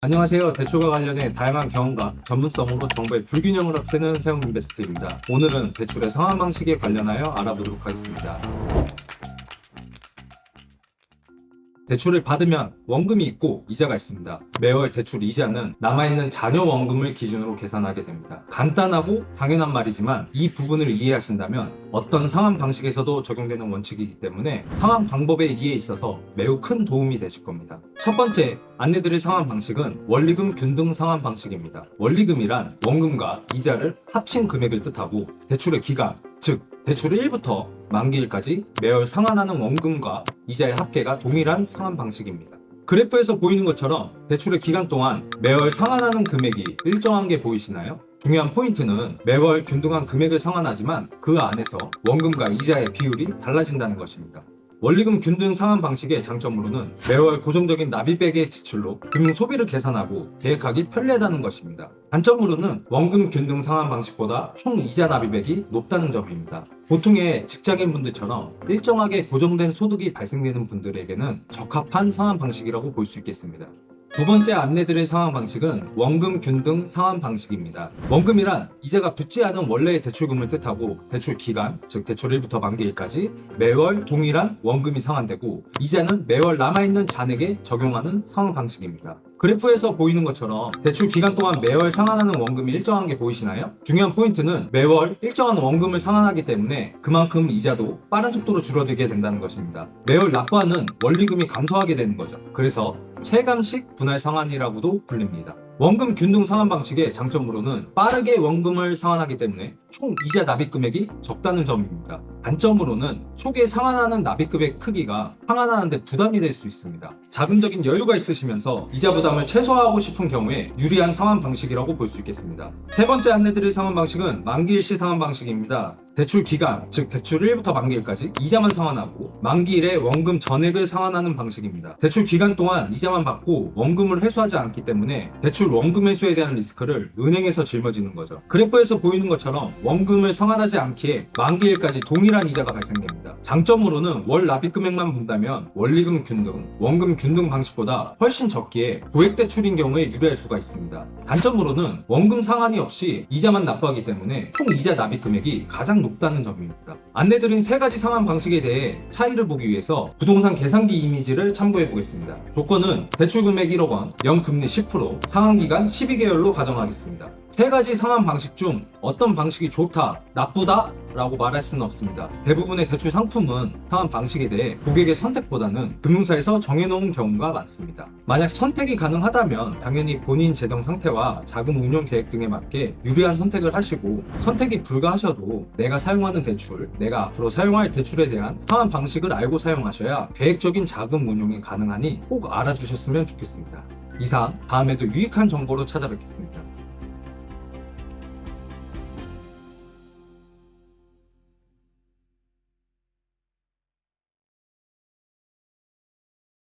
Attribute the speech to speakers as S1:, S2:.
S1: 안녕하세요. 대출과 관련해 다양한 경험과 전문성으로 정보의 불균형을 없애는 세움인베스트입니다. 오늘은 대출의 상환 방식에 관련하여 알아보도록 하겠습니다. 대출을 받으면 원금이 있고 이자가 있습니다. 매월 대출 이자는 남아있는 잔여 원금을 기준으로 계산하게 됩니다. 간단하고 당연한 말이지만 이 부분을 이해하신다면 어떤 상환 방식에서도 적용되는 원칙이기 때문에 상환 방법의 이해에 있어서 매우 큰 도움이 되실 겁니다. 첫 번째 안내드릴 상환 방식은 원리금 균등 상환 방식입니다. 원리금이란 원금과 이자를 합친 금액을 뜻하고 대출의 기간, 즉 대출의 1부터 만기일까지 매월 상환하는 원금과 이자의 합계가 동일한 상환 방식입니다. 그래프에서 보이는 것처럼 대출의 기간 동안 매월 상환하는 금액이 일정한 게 보이시나요? 중요한 포인트는 매월 균등한 금액을 상환하지만 그 안에서 원금과 이자의 비율이 달라진다는 것입니다. 원리금 균등 상환 방식의 장점으로는 매월 고정적인 납입액의 지출로 금융 소비를 계산하고 계획하기 편리하다는 것입니다. 단점으로는 원금 균등 상환 방식보다 총 이자 납입액이 높다는 점입니다. 보통의 직장인분들처럼 일정하게 고정된 소득이 발생되는 분들에게는 적합한 상환 방식이라고 볼 수 있겠습니다. 두 번째 안내드릴 상환 방식은 원금 균등 상환 방식입니다. 원금이란 이자가 붙지 않은 원래의 대출금을 뜻하고 대출 기간, 즉 대출 1부터 만기일까지 매월 동일한 원금이 상환되고 이자는 매월 남아있는 잔액에 적용하는 상환 방식입니다. 그래프에서 보이는 것처럼 대출 기간 동안 매월 상환하는 원금이 일정한 게 보이시나요? 중요한 포인트는 매월 일정한 원금을 상환하기 때문에 그만큼 이자도 빠른 속도로 줄어들게 된다는 것입니다. 매월 납부하는 원리금이 감소하게 되는 거죠. 그래서 체감식 분할 상환이라고도 불립니다. 원금 균등 상환 방식의 장점으로는 빠르게 원금을 상환하기 때문에 총 이자 납입 금액이 적다는 점입니다. 단점으로는 초기에 상환하는 납입 금액 크기가 상환하는데 부담이 될 수 있습니다. 자금적인 여유가 있으시면서 이자 부담을 최소화하고 싶은 경우에 유리한 상환 방식이라고 볼 수 있겠습니다. 세 번째 안내드릴 상환 방식은 만기일시 상환 방식입니다. 대출 기간, 즉 대출 1부터 만기일까지 이자만 상환하고 만기일에 원금 전액을 상환하는 방식입니다. 대출 기간 동안 이자만 받고 원금을 회수하지 않기 때문에 대출 원금 회수에 대한 리스크를 은행에서 짊어지는 거죠. 그래프에서 보이는 것처럼 원금을 상환하지 않기에 만기일까지 동일한 이자가 발생됩니다. 장점으로는 월 납입 금액만 본다면 원리금 균등, 원금 균등 방식보다 훨씬 적기에 고액 대출인 경우에 유리할 수가 있습니다. 단점으로는 원금 상환이 없이 이자만 납부하기 때문에 총 이자 납입 금액이 가장 높다는 점입니다. 안내드린 세 가지 상환 방식에 대해 차이를 보기 위해서 부동산 계산기 이미지를 참고해 보겠습니다. 조건은 대출 금액 1억 원, 연금리 10%, 상환기간 12개월로 가정하겠습니다. 세 가지 상환 방식 중 어떤 방식이 좋다, 나쁘다 라고 말할 수는 없습니다. 대부분의 대출 상품은 상환 방식에 대해 고객의 선택보다는 금융사에서 정해놓은 경우가 많습니다. 만약 선택이 가능하다면 당연히 본인 재정 상태와 자금 운용 계획 등에 맞게 유리한 선택을 하시고, 선택이 불가하셔도 내가 사용하는 대출, 내가 앞으로 사용할 대출에 대한 상환 방식을 알고 사용하셔야 계획적인 자금 운용이 가능하니 꼭 알아두셨으면 좋겠습니다. 이상 다음에도 유익한 정보로 찾아뵙겠습니다.